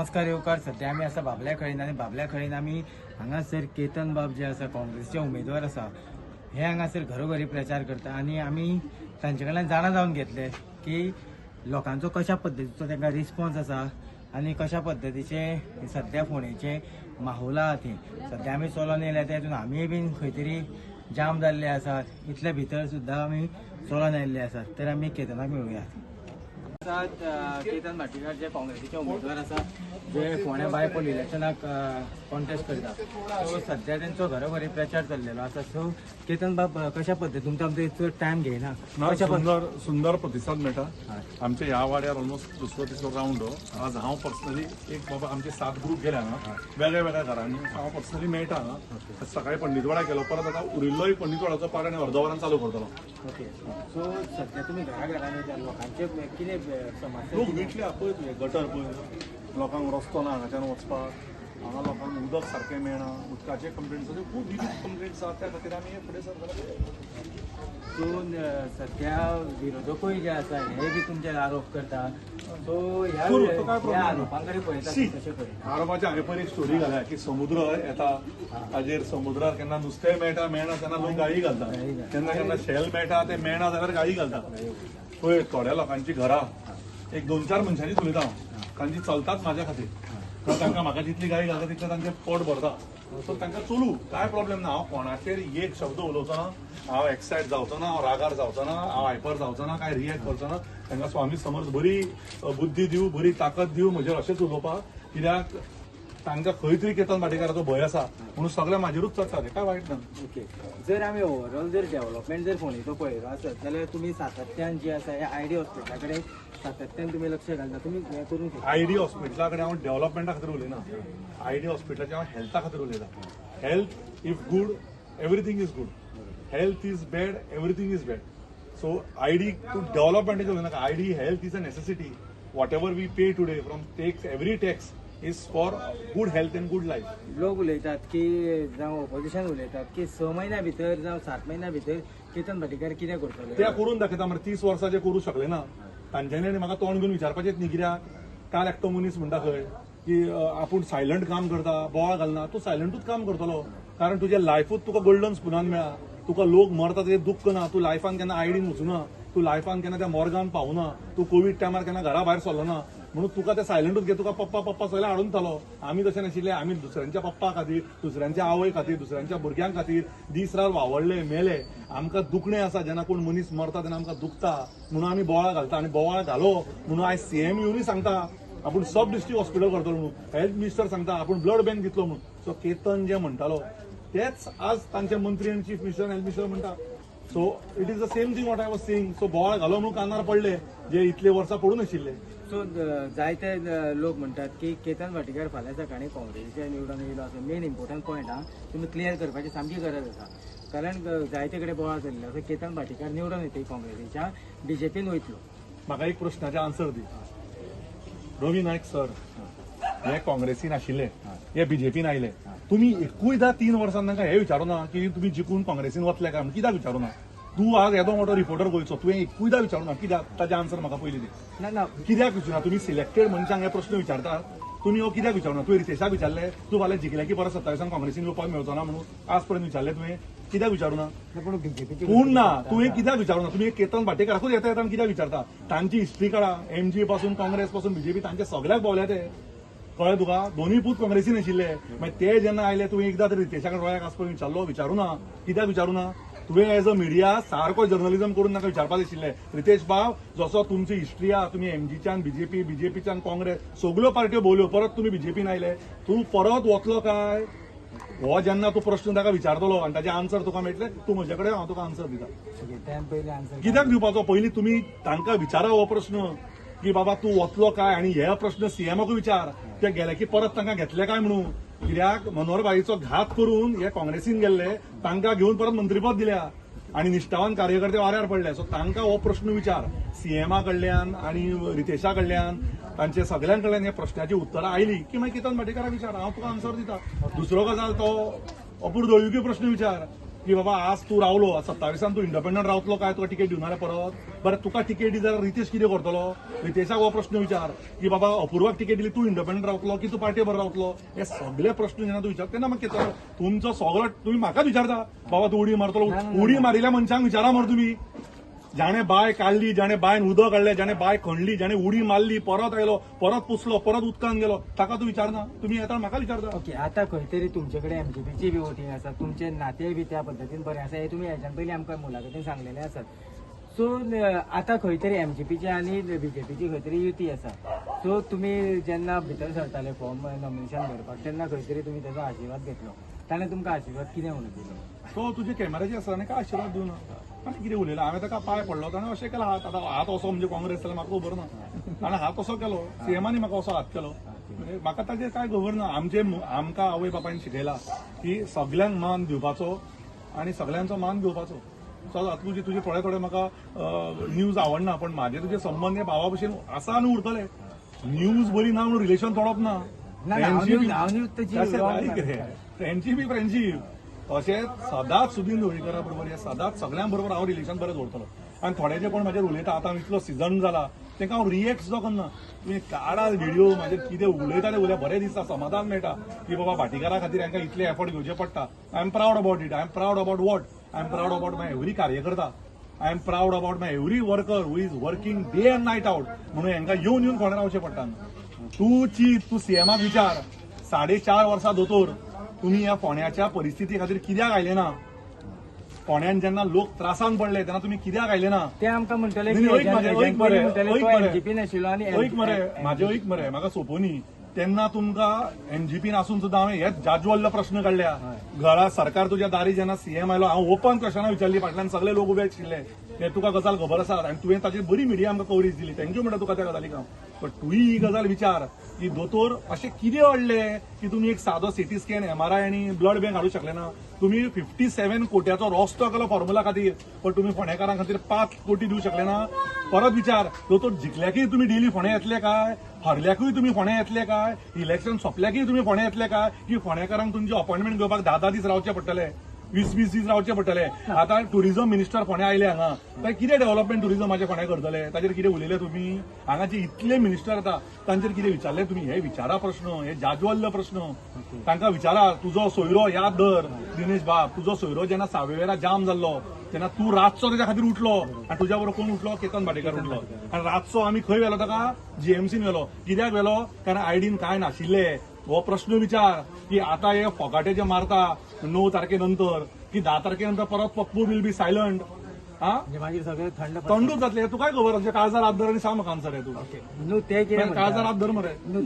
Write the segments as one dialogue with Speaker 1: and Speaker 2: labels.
Speaker 1: नमस्कार येवकार. सध्या आमी आसा बाबल्या खळीन आनी बाबल्या खळीन आमी हांगासर केतन बाब जे आसा काँग्रेसचे उमेदवार आसा हे हांगासर घरोघरी प्रचार करता आनी आमी तांचे कडल्यान जाणा जावन घेतले की लोकांचो कशा पद्दतीचो तांकां रिस्पॉन्स आसा आनी कशा पद्दतीचे सध्या फोंडेचे माहोल आहा थंय. सध्या आमी चलोन येयल्या तेतून आमी बीन खंय तरी जाम जाल्ले आसात. इतले भितर सुद्दां आमी चलोन आयिल्ले आसात. तर आमी केतनाक मेळुया. केतन भाटीकार जे काँग्रेसीचे उमेदवार आसा जे फोंड्या बायपोल इलेक्शनाक कॉन्टेस्ट करता, सो सध्या त्यांचो घरोघरी प्रचार चल्लेलो आसा. सो केतन बाब कशा पद्दतीन तुमकां आमचो चड टायम घेयना
Speaker 2: सुंदर प्रतिसाद मेळटा. आमच्या ह्या वाड्यार ऑलमोस्ट दुसरो तिसरो रावंड आज हांव पर्सनली एक बाबा आमचे 7 ग्रुप गेले हांगा वेगळ्या वेगळ्या घरांनी हांव पर्सनली मेळटा हांगा. सकाळी पंडितवाडा गेलो, परत आतां उरिल्लोय पंडितवाडाचो पारायण अर्द वरान चालू करतलो.
Speaker 1: ओके. सो सध्या तुमी घराघरांनी लोकांचे कितें समस्या
Speaker 2: लोक विटले पळय तुवें गटर पळय, लोकांक रस्तो ना हांगाच्यान वचपाक, हांगा लोकांक उदक सारकें मेळना, उदकाचे कंप्लेंट्स खूब विविध कंप्लेंट्स आसात. त्या खातीर आमी फुडें सरतले.
Speaker 1: सो सध्या विरोधकूय जे आसा हे बी तुमचेर आरोप करता. सो ह्या आरोपांकडे पळयता कशें पळयता?
Speaker 2: आरोपाचे हांवें पयर एक स्टोरी घाल्या की समुद्र येता ताजेर समुद्रार केन्ना नुस्तें मेळटा तेन्ना लोक गाळी घालता, केन्ना केन्ना शेल मेळटा ते मेळना जाल्यार गाळी घालता. पळय थोड्या लोकांची घरां एक 2-4 मनशांनीच उलयता हांव, तांची चलतात म्हाज्या खातीर. तांकां म्हाका जितली गाळी घालता तितलें तांचें पोट भरता. सो तांकां चलू कांय प्रॉब्लेम ना. हांव कोणाचेर एक शब्द उलोवचो ना, हांव एक्सायट जावचो ना, हांव रागार जावचो ना, हांव हायपर जावचो ना, काय रिएक्ट करचो ना. तांकां स्वामी समर्थ बरी बुद्धी दिवं, बरी ताकद दिवं म्हजेर अशेंच उलोवपाक. कित्याक तांकां खंय तरी केतन भाटीकाराचो भंय आसा म्हणून सगळें म्हाजेरूच चडटा. ते काय वायट ना.
Speaker 1: ओके. जर आमी ओवरऑल जर डेव्हलपमेंट जर फोंडेचो पळयलो आसत जाल्यार तुमी सातत्यान जे आसा हे आयडी हॉस्पिटला कडेन सातत्यान तुमी लक्ष घालता. तुमी हें करून
Speaker 2: आयडी हॉस्पिटला कडेन हांव डेव्हलपमेंटा खातीर उलयना. आयडी हॉस्पिटलाचे हांव हेल्था खातीर उलयता. Health if good everything is good, health is bad everything is bad. So आयडी तूं डेव्हलपमेंटाचें उलयनाका. आयडी health is a necessity. Whatever we pay today from tax every tax is for good health and good life.
Speaker 1: लोक उलयतात की जावं opposition उलयतात की 6 म्हयन्या भितर जावं 7 म्हयन्या भितर केतन भाटीकार कितें करतले
Speaker 2: ते करून दाखयता. मरे 30 वर्सां जे करूं शकले ना तांच्यांनी म्हाका तोंड घेवन विचारपाचेंच न्ही. कित्याक काल एकटो मनीस म्हणटा खंय की आपूण सायलंट काम करता, बोवाळ घालना. तूं सायलंटूच काम करतलो कारण तुजें लायफूच तुका गोल्डन स्पुनान मेळ्ळा. तुका लोक मरता तेजें दुख्ख ना. तूं लायफान केन्ना आयडीन वचूना, तूं लायफान केन्ना त्या मॉर्गान पावूना, तूं कोवीड टायमार केन्ना घरा भायर सरलो ना. म्हणून तुका ते सायलंटूच घे. तुका पप्पा सगळे हाडून थालो. आमी तशें नाशिल्ले. आमी दुसऱ्यांच्या पप्पा खातीर, दुसऱ्यांच्या आवय खातीर, दुसऱ्यांच्या भुरग्यां खातीर दीस रात वावरले, मेले. आमकां दुखणें आसा. जेन्ना कोण मनीस मरता तेन्ना आमकां दुखता म्हणून आमी बोवाळ घालता. आनी बोवाळ घालो म्हणून आयज सीएम येवनूय सांगता आपूण सब डिस्ट्रिक्ट हॉस्पिटल करतलो म्हणून. हेल्थ मिनिस्टर सांगता आपूण ब्लड बँक दितलो म्हणून. सो केतन जे म्हणटालो तेच आज तांचे मंत्री आनी चीफ मिनिस्टर हेल्थ मिनिस्टर म्हणटा. So it is the same thing what I was saying. So बोवाळ घालो म्हणून कानार पडले जे इतले वर्सां पडून आशिल्ले.
Speaker 1: सो जायते लोक म्हणटात की केतन भाटीकार फाल्यां सकाळी काँग्रेसीचे निवडून येयलो आसा. मेन इम्पॉर्टंट पॉयंट तुमी क्लियर करपाची सामकी गरज आसा. कारण जायते कडेन बोवाळ चल्ले आसा केतन भाटीकार निवडून येतली काँग्रेसीच्या, बीजेपीन वयतलो.
Speaker 2: म्हाका एक प्रश्नाचे आन्सर दी. रवी नायक सर हे काँग्रेसीन आशिल्ले, हे बीजेपीन आयले. तुमी एकूयदां 3 वर्सां तांकां हे विचारूना की तुमी जिखून काँग्रेसीन वतले काय. कित्याक विचारूना? तूं आज येदो मोठो रिपोर्टर गोंयचो, तुवें एकूयदां विचारूना कित्याक? ताचें आन्सर म्हाका पयलीं दी.
Speaker 1: ना
Speaker 2: कित्याक विचारना? तुमी सिलेक्टेड मनशांक हे प्रश्न विचारतात, तुमी हो कित्याक विचारना? तुवें रितेशाक विचारले तूं फाल्यां जिखले की परत 27 काँग्रेसीन येवपाक मेळचो ना म्हणून आज पर्यंत विचारले तुवें? कित्याक विचारूना? पूण ना तुवें कित्याक विचारूना? तुमी केतन भाटीकाराकूच येता येता कित्याक विचारता? तांची हिस्ट्री काडा. एमजी पासून काँग्रेस पासून बीजेपी तांचे सगळ्याक भोंवले ते. कळ्ळें तुका? दोनूय पूत काँग्रेसीन आशिल्ले. मागीर ते जेन्ना आयले तुवें एकदां तरी रितेशा कडेन आज पर्यंत विचारलो? विचारूना. कित्याक विचारूना? तुवें एज अ मिडिया सारको जर्नलिझम करून नाका विचारपाक आशिल्ले. रितेश बाब जसो तुमची हिस्ट्री आहा, तुमी एमजीच्यान बीजेपी, बीजेपीच्यान काँग्रेस सगळ्यो पार्ट्यो भोवल्यो, परत तुमी बीजेपीन आयले. तूं परत वतलो काय? हो जेन्ना तूं प्रश्न ताका विचारतलो आनी ताचे आन्सर तुका मेळटले, तूं म्हजे कडेन हांव तुका आन्सर दिता. कित्याक दिवपाचो? पयलीं तुमी तांकां विचारा हो प्रश्न की बाबा तूं वतलो काय, आनी हे प्रश्न सीएमाकूय विचार. ते गेले की परत तांकां घेतले काय म्हणून. कित्याक मनोहर भाईचो घात करून हे काँग्रेसीन गेल्ले, तांकां घेवन परत मंत्रीपद दिल्या आनी निश्ठावान कार्यकर्ते वाऱ्यार पडले. सो तांकां हो प्रश्न विचार. सीएमा कडल्यान आनी रितेशा कडल्यान तांचे सगळ्यां कडल्यान हे प्रश्नाची उत्तरां आयली की मागीर केतन भाटीकाराक विचार. हांव तुका आन्सर दिता. दुसरो गजाल तो अपूर दळवीक प्रश्न विचार की बाबा आज तू रावलो 27 तू इंडिपेंडंट रावतलो काय तुका तिकेट दिवनारे परत बरें तुका तिकेट दिली जाल्यार रितेश कितें करतलो रितेशाक हो प्रश्न विचार की बाबा अपूर्वाक तिकेट दिली तू इंडिपेंडंट रावतलो की तू पार्टी बरोबर रावतलो हे सगळे प्रश्न जेन्ना तू विचार तेन्ना म्हाका कितें तुमचो सगळो तुम्ही म्हाकाच विचारता बाबा तू उडी मारतलो उडी मारिल्ल्या मनशांक विचारा मरे तुम्ही जाणे बाय काढली जाणे बायन उदक काढले जाणे बाय खणली जाणे उडी मारली परत आयलो परत पुसलो परत उदकान गेलो ताका तू विचारना तुम्ही येता म्हाका विचारता
Speaker 1: ओके आता खंय तरी तुमच्याकडे एमजीपीची बी वोटिंग आसा तुमचे नाते बी त्या पद्दतीन बरे आसा हे तुम्ही हेच्यान पयलीं आमकां मुलाखतीन सांगलेले आसात सो आता खंय तरी एमजीपीची आनी बीजेपीची खंय तरी युती आसा सो तुम्ही जेन्ना भितर सरताले फॉर्म नॉमिनेशन भरपाक तेन्ना खंय तरी तुमी तेजो आशिर्वाद घेतलो ताणें तुमकां आशिर्वाद कितें म्हणून दिलो
Speaker 2: तो तुजे कॅमेराचे आसा आनी काय आशिर्वाद दिवना आनी कितें उलयला हांवें ताका पांय पडलो ताणें अशें केला हात आतां हात असो म्हणजे काँग्रेस जाल्यार म्हाका खबर ना ताणें हात असो केलो सीएमानी म्हाका असो हात केलो म्हणजे म्हाका ताजेर काय खबर ना आमकां आवय बापायन शिकयला की सगल्यांक मान दिवपाचो आनी सगल्यांचो मान घेवपाचो सो तुजे थोडे म्हाका न्यूज आवडना पण म्हाजे तुजे संबंद हे भावा भशेन आसा आनी उरतले न्यूज बरी ना म्हणून रिलेशन तोडप ना फ्रेंडशीप तशेंच सदांच सुदीन ढवळीकरा बरोबर हे सदांच सगळ्यां बरोबर हांव रिलेशन बरें दवरतलो आनी थोडे जे कोण म्हाजेर उलयता आतां इतलो सिजन जाला तांकां हांव रिएक्ट सुद्दां करना तुमी काडा व्हिडिओ म्हाजेर कितें उलयता ते उलय बरें दिसता समाधान मेळटा की बाबा भाटीकारा खातीर हांकां इतले एफर्ट घेवचे पडटा I am proud about it I am proud about what I am proud about my every कार्यकर्ता I am proud about my every worker who is working day and night out म्हणून हांकां येवन फोंड्या रावचें पडटा तू सीएमाक विचार 4.5 वर्सां दोतोर तुम्ही या फोंड्याच्या परिस्थिती खातीर कित्याक आयले ना फोंड्यान जेन्ना लोक त्रासान पडले तेन्ना तुम्ही कित्याक आयले ना
Speaker 1: ते आमकां म्हणटले
Speaker 2: म्हाजे ऐक मरे म्हाका सोपोनी तेन्ना तुमकां एनजीपीन आसून सुद्दां हांवें हेच जाज्वल्य प्रश्न काडल्या घरा सरकार तुज्या दारी जेन्ना सीएम आयलो हांव ओपन क्वेश्चनां विचारली फाटल्यान सगळे लोक उबे आशिल्ले हे तुका गजाल खबर आसा आनी तुवें ताची बरी मिडिया आमकां कवरेज दिली थँक्यू म्हणटा तुका त्या गजालीक हांव पण तुवें ही गजाल विचार की दोतोर अशें कितें अडले की तुमी एक सादो सिटी स्कॅन एमआरआय आनी ब्लड बँक हाडूंक शकले ना तुम्ही 57 कोट्याचो रस्तो केलो फॉर्म्युला खातीर पण तुम्ही फोंडेकारां खातीर 5 कोटी दिवंक शकले ना परत विचार दोतोर जिखल्याकय तुम्ही डेली फोंड्या येतले काय हरल्याकूय तुम्ही फोंड्या येतले काय इलेक्शन सोंपल्याकय तुम्ही फोंड्या येतले काय की फोंडेकारांक तुमचे अपॉइंटमेंट घेवपाक 10 दीस रावचे पडटले 20 दीस रावचे पडटले आता टुरिझम मिनिस्टर फोंड्या आयले हांगा काय कितें डेव्हलपमेंट टुरिझमाचे फोंड्या करतले ताचेर कितें उलयले तुमी हांगा जे इतले मिनिस्टर येता तांचेर कितें विचारले तुमी हे विचारा प्रश्न हे जाज्वल्य प्रश्न तांकां विचारा तुजो सोयरो याद धर दिनेश बाब तुजो सोयरो जेन्ना सावेवेरा जाम जाल्लो तेन्ना तूं रातचो तेच्या खातीर उठलो आनी तुज्या बरोबर कोण उठलो केतन भाटेकर उठलो आनी रातचो आमी खंय व्हेलो ताका जीएमसीन व्हेलो कित्याक व्हेलो कारण आयडीन काय नाशिल्ले हो प्रश्न विचार की आता हे फोगाटे जे मारता 9 तारखेनंतर की 10 तारखेनंतर परत पप्पू विल बी सायलंट
Speaker 1: मागीर सगळे
Speaker 2: थंडूच जातले तू काय खबर अशें काळजार हात धर आनी सांग म्हाका आन्सर तू
Speaker 1: न्हू ते कितें
Speaker 2: काळजार हात धर मरे
Speaker 1: न्हू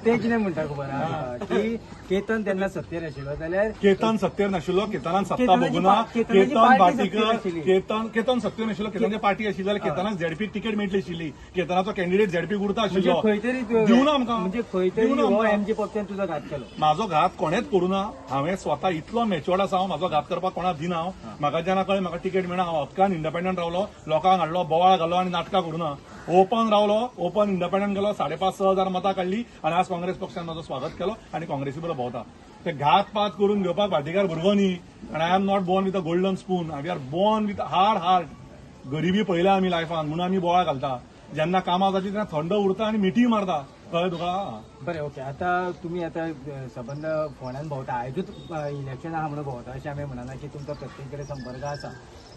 Speaker 1: ते कितें म्हणटा खबर आहा की केतन तेन्ना सत्तेर आशिल्लो जाल्यार
Speaker 2: केतन सत्तेर नाशिल्लो केतनान सत्ता भोगुना केतन भाटीकर केतन सत्तेर नाशिल्लो केतनाची पार्टी आशिल्ली जाल्यार केतनाक झेडपी तिकेट मेळटली आशिल्ली केतनाचो कॅन्डिडेट झेडपी उरता आशिल्लो
Speaker 1: खंय तरी
Speaker 2: दिवना आमकां
Speaker 1: म्हणजे खंय तरी एमजी पक्षान तुजो घात केलो
Speaker 2: म्हाजो घात कोणेच करूना हांवें स्वता इतलो मॅच्युअर्ड आसा हांव म्हाजो घात करपाक कोणाक दिना हांव म्हाका जेन्ना कळ्ळें म्हाका तिकेट मेळना हांव हक्कान इंडिपेंडंट रावलो लोकांक हाडलो बोवाळ घालो आनी नाटकां करूना ओपन रावलो ओपन इंडिपेंडंट गेलो 5.5-6 हजार मतां काडली आनी आज काँग्रेस पक्षान म्हाजो स्वागत केलो आनी काँग्रेसी बरोबर भोंवता ते घात पात करून घेवपाक भाटीकार भुरगो न्ही आनी I am not born with a golden spoon we are born with heart गरिबी पळयल्या आमी लायफान म्हणून आमी बोवाळ घालता जेन्ना कामां जाची तेन्ना थंड उरता आनी मिठी मारता कळ्ळें तुका
Speaker 1: बरें ओके आता तुमी आता सबंद फोंड्यान भोंवता आयजूच इलेक्शन आहा म्हणून भोंवता अशें आमी म्हणना की तुमचो प्रत्येक कडेन संपर्क आसा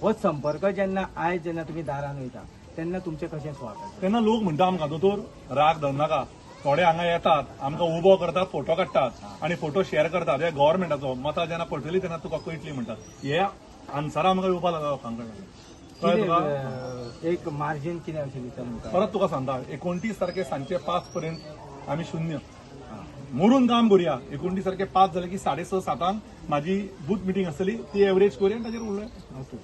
Speaker 1: हो संपर्क जेन्ना आयज जेन्ना तुमी दारान वयता तेन्ना तुमचें कशें स्वागत
Speaker 2: तेन्ना लोक म्हणटा आमकां दोतोर राग धरनाका थोडे हांगा येतात आमकां उबो करतात फोटो काडटात आनी फोटो शेअर करतात हे गव्हर्मेंटाचो मतां जेन्ना पळटली तेन्ना तुका कळटली म्हणटात हे आन्सरां आमकां येवपाक लागला लोकांकडे कळ्ळें तुका
Speaker 1: एक मार्जीन कितें अशें दिता तुमकां
Speaker 2: परत तुका सांगता 29 तारखे सांजचे 5 पर्यंत आमी शून्य मरून काम करुया 29 तारखे 5 जाले की 6:30-7 म्हाजी बूथ मिटींग आसतली ती एवरेज करुया ताचेर उरलें
Speaker 1: ओके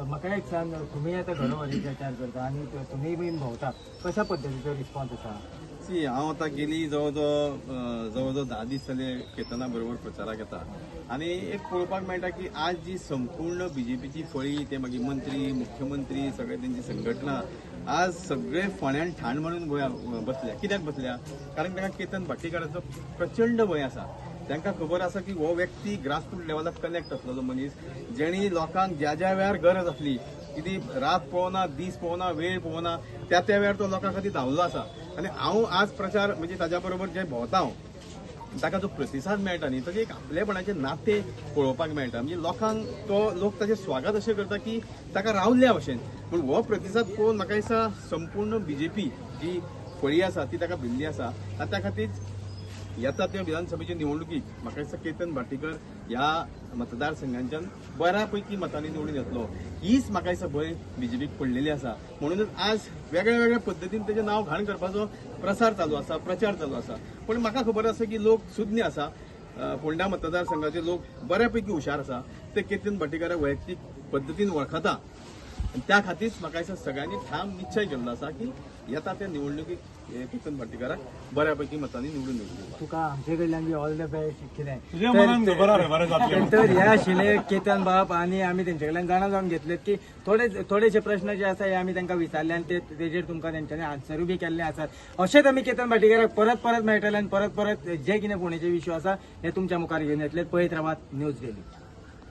Speaker 1: म्हाका एक सांग तुमी आतां घरोघरी प्रचार करता आनी तुमी बीन भोंवता कशा पद्दतीचो रिस्पॉन्स आसा
Speaker 3: सी हांव आतां गेली जवळ 10 दीस जाले केतना बरोबर प्रचाराक येता आनी एक पळोवपाक मेळटा की आज जी संपूर्ण बीजेपीची फळी ते मागीर मंत्री मुख्यमंत्री सगळे तेंची संघटना आज सगळे फोंड्यान ठाण म्हणून बसल्या कित्याक बसल्या कारण तांकां केतन भाटीकाराचो प्रचंड भंय आसा तांकां खबर आसा की हो व्यक्ती ग्रासरूट लेवलाक कनेक्ट आसलो तो मनीस जेणी लोकांक ज्या ज्या वेळार गरज आसली कितें रात पळोवना दीस पळोवना वेळ पळोवना त्या त्या वेळार तो लोकां खातीर धांवलो आसा आनी हांव आज प्रचार म्हणजे ताज्या बरोबर जे भोंवता हांव ताका जो प्रतिसाद मेळटा न्ही ताचे एक आपलेपणाचे नाते पळोवपाक मेळटा म्हणजे लोकांक तो लोक ताचें स्वागत अशें करता की ताका रावल्ल्या भशेन पूण हो प्रतिसाद पळोवन म्हाका दिसता संपूर्ण बीजेपी जी फळी आसा ती ताका भिल्ली आसा आनी त्या खातीर येता त्या विधानसभेच्या निवडणुकीक म्हाका दिसता केतन भाटीकर ह्या मतदारसंघांच्यान बऱ्यापैकी मतांनी निवडून येतलो हीच म्हाका दिसता भंय बीजेपीक पडलेली आसा म्हणूनच आज वेगळ्या वेगळ्या पद्दतीन तेजें नांव घाण करपाचो प्रसार चालू आसा प्रचार चालू आसा पण म्हाका खबर आसा की लोक सुज्ञ आसा फोंडा मतदारसंघाचे लोक बऱ्यापैकी हुशार आसा ते केतन भाटीकाराक वैयक्तीक पद्दतीन वळखता आणि त्या खातीरच म्हाका दिसता सगळ्यांनी ठाम निश्चय केल्लो आसा की येता त्या निवडणुकीक केतन भाटीकाराक बऱ्यापैकी मतांनी निवडून येतलो
Speaker 1: तुका आमचे कडल्यान बी ऑल द बेस्ट
Speaker 2: तुझ्या मनान खबर आहा रे बरें जातलें
Speaker 1: तर ह्या आशिल्ले केतन बाब आणि आम्ही त्यांच्या कडल्यान जाणा जावन घेतलेत की थोडेशे प्रश्न जे आसा हे आमी तांकां विचारले आनी तेजेर तुमकां तेंच्यांनी आन्सरूय बी केल्ले आसात अशेंच आमी केतन भाटीकाराक परत परत मेळटले आनी परत परत जे कितें फोंडेचे इश्यू आसा हे तुमच्या मुखार घेवन येतले पळयत रावात न्यूज डेली.